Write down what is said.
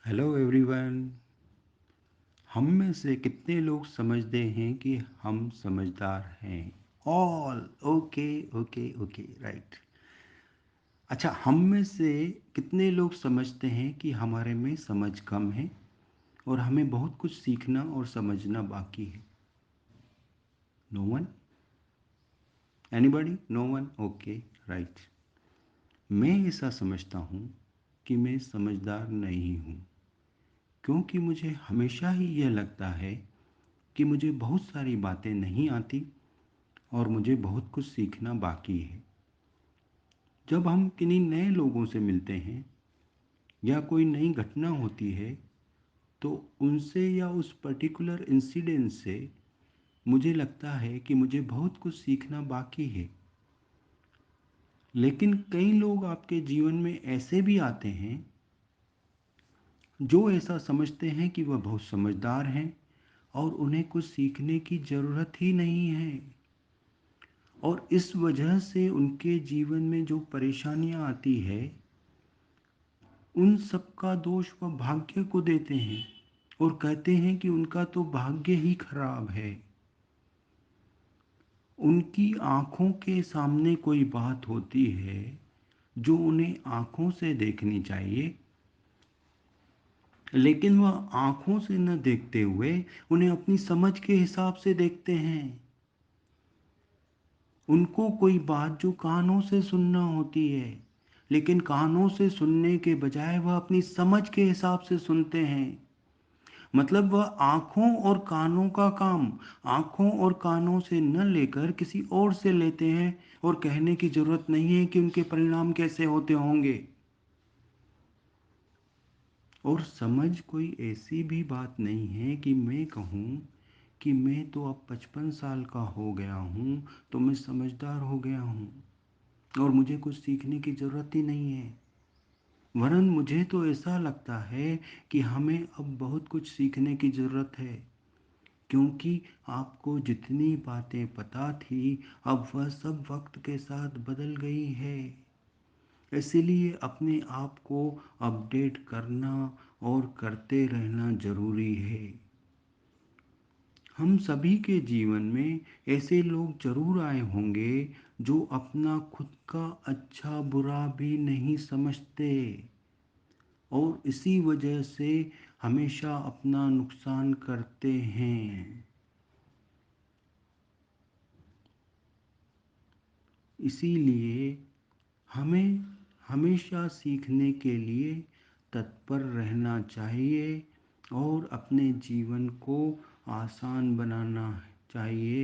Hello everyone. हम में से कितने लोग समझते हैं कि हम समझदार हैं? All okay okay okay right. अच्छा, हम में से कितने लोग समझते हैं कि हमारे में समझ कम है और हमें बहुत कुछ सीखना और समझना बाकी है? No one? Anybody? No one? Okay right. मैं ऐसा समझता हूँ कि मैं समझदार नहीं हूँ, क्योंकि मुझे हमेशा ही यह लगता है कि मुझे बहुत सारी बातें नहीं आती और मुझे बहुत कुछ सीखना बाकी है। जब हम किन्हीं नए लोगों से मिलते हैं या कोई नई घटना होती है, तो उनसे या उस पर्टिकुलर इंसिडेंट से मुझे लगता है कि मुझे बहुत कुछ सीखना बाकी है। लेकिन कई लोग आपके जीवन में ऐसे भी आते हैं जो ऐसा समझते हैं कि वह बहुत समझदार हैं और उन्हें कुछ सीखने की ज़रूरत ही नहीं है। और इस वजह से उनके जीवन में जो परेशानियां आती है, उन सब का दोष वह भाग्य को देते हैं और कहते हैं कि उनका तो भाग्य ही खराब है। उनकी आंखों के सामने कोई बात होती है जो उन्हें आंखों से देखनी चाहिए, लेकिन वह आंखों से न देखते हुए उन्हें अपनी समझ के हिसाब से देखते हैं। उनको कोई बात जो कानों से सुनना होती है, लेकिन कानों से सुनने के बजाय वह अपनी समझ के हिसाब से सुनते हैं। मतलब वह आँखों और कानों का काम आँखों और कानों से न लेकर किसी और से लेते हैं और कहने की ज़रूरत नहीं है कि उनके परिणाम कैसे होते होंगे। और समझ कोई ऐसी भी बात नहीं है कि मैं कहूँ कि मैं तो अब 55 साल का हो गया हूँ, तो मैं समझदार हो गया हूँ और मुझे कुछ सीखने की ज़रूरत ही नहीं है। वरन मुझे तो ऐसा लगता है कि हमें अब बहुत कुछ सीखने की ज़रूरत है, क्योंकि आपको जितनी बातें पता थी अब वह सब वक्त के साथ बदल गई है। इसीलिए अपने आप को अपडेट करना और करते रहना ज़रूरी है। हम सभी के जीवन में ऐसे लोग जरूर आए होंगे जो अपना खुद का अच्छा बुरा भी नहीं समझते और इसी वजह से हमेशा अपना नुकसान करते हैं। इसीलिए हमें हमेशा सीखने के लिए तत्पर रहना चाहिए और अपने जीवन को आसान बनाना चाहिए।